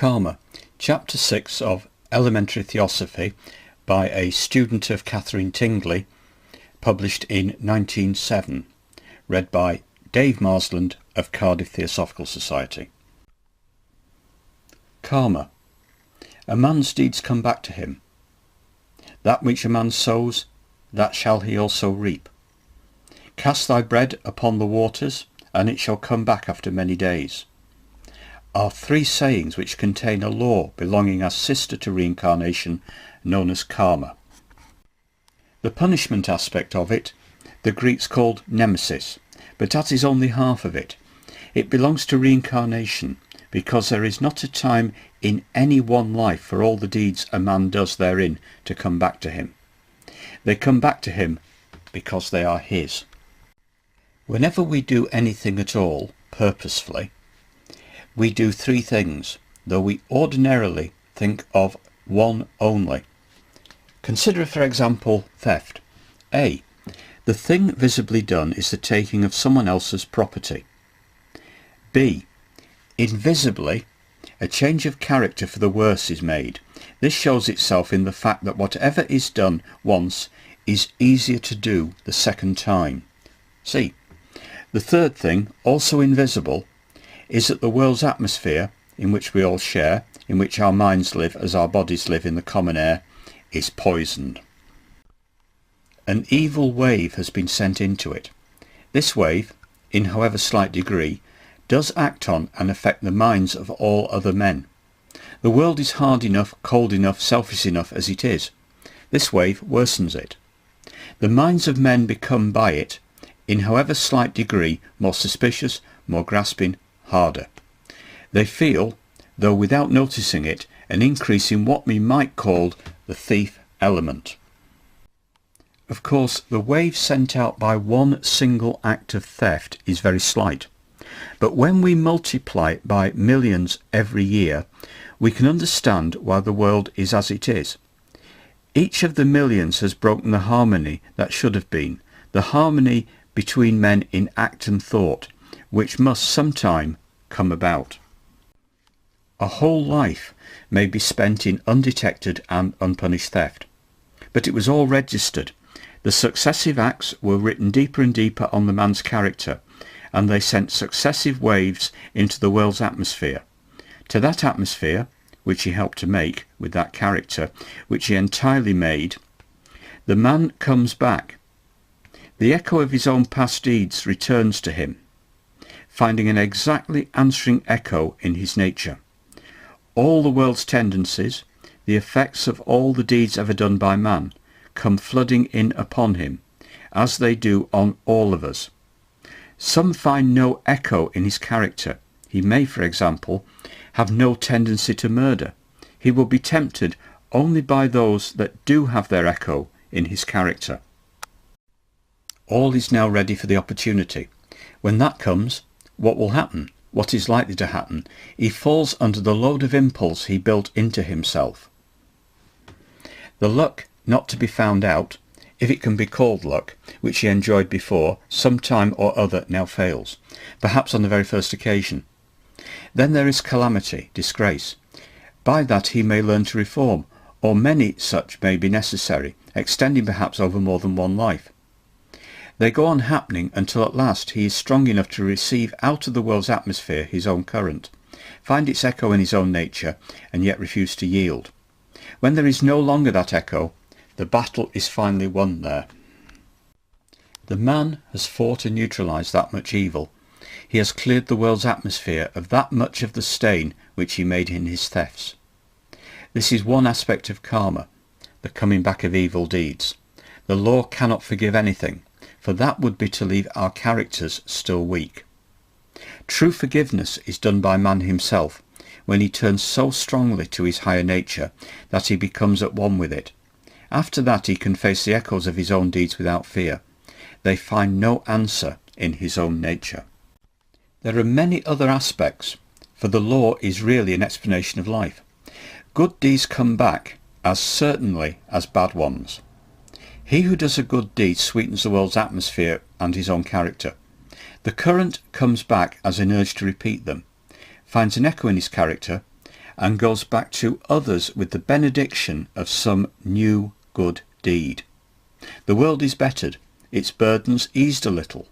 Karma, Chapter 6 of Elementary Theosophy by a student of Katherine Tingley, published in 1907, read by Dave Marsland of Cardiff Theosophical Society. Karma. A man's deeds come back to him. That which a man sows, that shall he also reap. Cast thy bread upon the waters, and it shall come back after many days, are three sayings which contain a law belonging as sister to reincarnation, known as karma. The punishment aspect of it the Greeks called nemesis, but that is only half of it. It belongs to reincarnation, because there is not a time in any one life for all the deeds a man does therein to come back to him. They come back to him because they are his. Whenever we do anything at all, purposefully, we do three things, though we ordinarily think of one only. Consider, for example, theft. A. The thing visibly done is the taking of someone else's property. B. Invisibly, a change of character for the worse is made. This shows itself in the fact that whatever is done once is easier to do the second time. C. The third thing, also invisible, is that the world's atmosphere, in which we all share, in which our minds live as our bodies live in the common air, is poisoned. An evil wave has been sent into it. This wave, in however slight degree, does act on and affect the minds of all other men. The world is hard enough, cold enough, selfish enough as it is. This wave worsens it. The minds of men become by it, in however slight degree, more suspicious, more grasping, harder. They feel, though without noticing it, an increase in what we might call the thief element. Of course, the wave sent out by one single act of theft is very slight, but when we multiply it by millions every year, we can understand why the world is as it is. Each of the millions has broken the harmony that should have been, the harmony between men in act and thought, which must sometime come about. A whole life may be spent in undetected and unpunished theft, but it was all registered. The successive acts were written deeper and deeper on the man's character, and they sent successive waves into the world's atmosphere. To that atmosphere, which he helped to make with that character, which he entirely made, the man comes back. The echo of his own past deeds returns to him, finding an exactly answering echo in his nature. All the world's tendencies, the effects of all the deeds ever done by man, come flooding in upon him, as they do on all of us. Some find no echo in his character. He may, for example, have no tendency to murder. He will be tempted only by those that do have their echo in his character. All is now ready for the opportunity. When that comes, what will happen? What is likely to happen? He falls under the load of impulse he built into himself. The luck not to be found out, if it can be called luck, which he enjoyed before, some time or other now fails, perhaps on the very first occasion. Then there is calamity, disgrace. By that he may learn to reform, or many such may be necessary, extending perhaps over more than one life. They go on happening until at last he is strong enough to receive out of the world's atmosphere his own current, find its echo in his own nature, and yet refuse to yield. When there is no longer that echo, the battle is finally won there. The man has fought to neutralize that much evil. He has cleared the world's atmosphere of that much of the stain which he made in his thefts. This is one aspect of karma, the coming back of evil deeds. The law cannot forgive anything, for that would be to leave our characters still weak. True forgiveness is done by man himself, when he turns so strongly to his higher nature that he becomes at one with it. After that he can face the echoes of his own deeds without fear. They find no answer in his own nature. There are many other aspects, for the law is really an explanation of life. Good deeds come back as certainly as bad ones. He who does a good deed sweetens the world's atmosphere and his own character. The current comes back as an urge to repeat them, finds an echo in his character, and goes back to others with the benediction of some new good deed. The world is bettered, its burdens eased a little.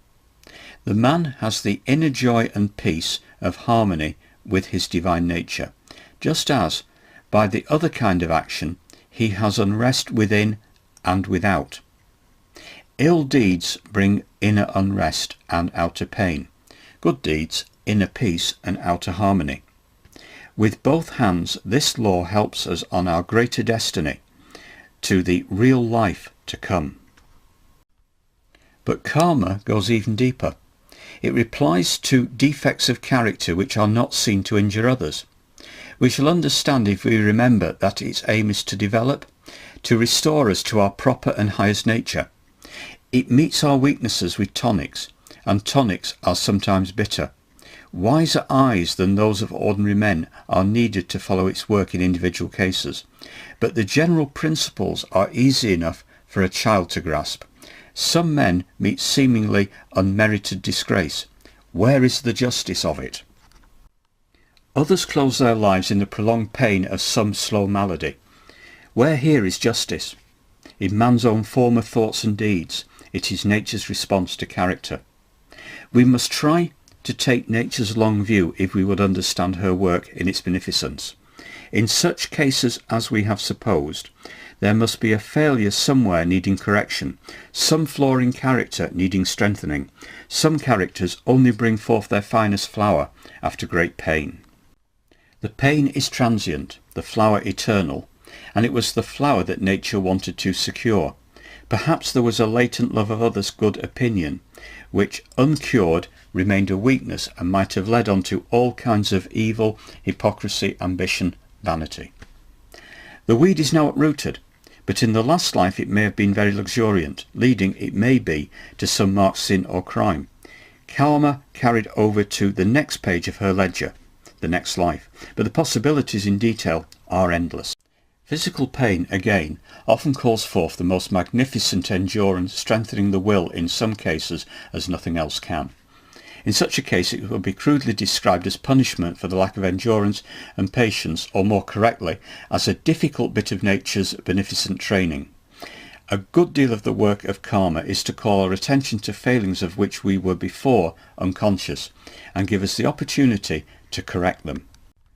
The man has the inner joy and peace of harmony with his divine nature, just as, by the other kind of action, he has unrest within and without. Ill deeds bring inner unrest and outer pain. Good deeds, inner peace and outer harmony. With both hands, this law helps us on our greater destiny, to the real life to come. But karma goes even deeper. It replies to defects of character which are not seen to injure others. We shall understand if we remember that its aim is to develop, to restore us to our proper and highest nature. It meets our weaknesses with tonics, and tonics are sometimes bitter. Wiser eyes than those of ordinary men are needed to follow its work in individual cases, but the general principles are easy enough for a child to grasp. Some men meet seemingly unmerited disgrace. Where is the justice of it? Others close their lives in the prolonged pain of some slow malady. Where here is justice? In man's own former thoughts and deeds. It is nature's response to character. We must try to take nature's long view if we would understand her work in its beneficence. In such cases as we have supposed, there must be a failure somewhere needing correction, some flaw in character needing strengthening. Some characters only bring forth their finest flower after great pain. The pain is transient, the flower eternal, and it was the flower that nature wanted to secure. Perhaps there was a latent love of others' good opinion, which, uncured, remained a weakness and might have led on to all kinds of evil, hypocrisy, ambition, vanity. The weed is now uprooted, but in the last life it may have been very luxuriant, leading, it may be, to some marked sin or crime. Karma carried over to the next page of her ledger, the next life, but the possibilities in detail are endless. Physical pain, again, often calls forth the most magnificent endurance, strengthening the will in some cases as nothing else can. In such a case it would be crudely described as punishment for the lack of endurance and patience, or more correctly, as a difficult bit of nature's beneficent training. A good deal of the work of karma is to call our attention to failings of which we were before unconscious, and give us the opportunity to correct them.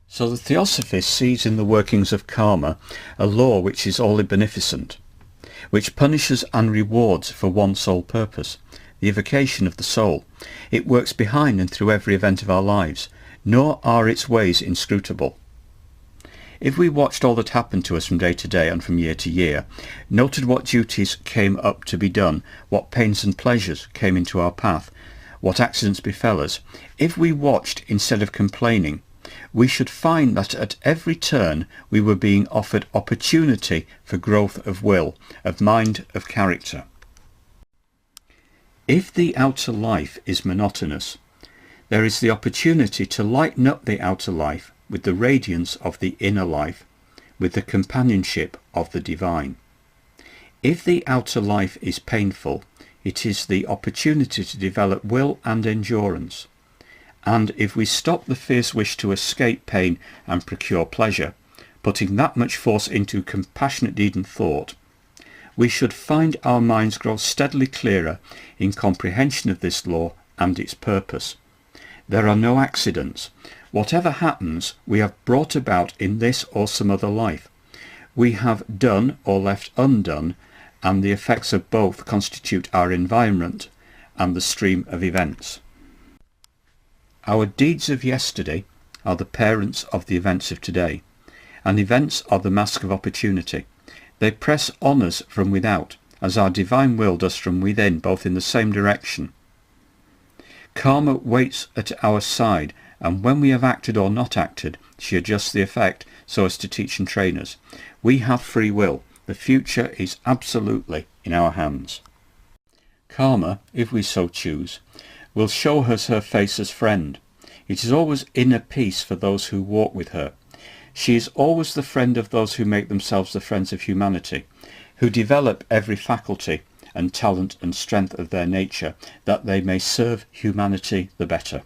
So the Theosophy sees in the workings of karma a law which is wholly beneficent, which punishes and rewards for one sole purpose, the evocation of the soul. It works behind and through every event of our lives, nor are its ways inscrutable. If we watched all that happened to us from day to day and from year to year, noted what duties came up to be done, what pains and pleasures came into our path, what accidents befell us, if we watched instead of complaining, we should find that at every turn we were being offered opportunity for growth of will, of mind, of character. If the outer life is monotonous, there is the opportunity to lighten up the outer life with the radiance of the inner life, with the companionship of the divine. If the outer life is painful, it is the opportunity to develop will and endurance. And if we stop the fierce wish to escape pain and procure pleasure, putting that much force into compassionate deed and thought, we should find our minds grow steadily clearer in comprehension of this law and its purpose. There are no accidents. Whatever happens, we have brought about in this or some other life. We have done or left undone, and the effects of both constitute our environment and the stream of events. Our deeds of yesterday are the parents of the events of today, and events are the mask of opportunity. They press on us from without, as our divine will does from within, both in the same direction. Karma waits at our side, and when we have acted or not acted, she adjusts the effect so as to teach and train us. We have free will. The future is absolutely in our hands. Karma, if we so choose, will show us her face as friend. It is always inner peace for those who walk with her. She is always the friend of those who make themselves the friends of humanity, who develop every faculty and talent and strength of their nature, that they may serve humanity the better.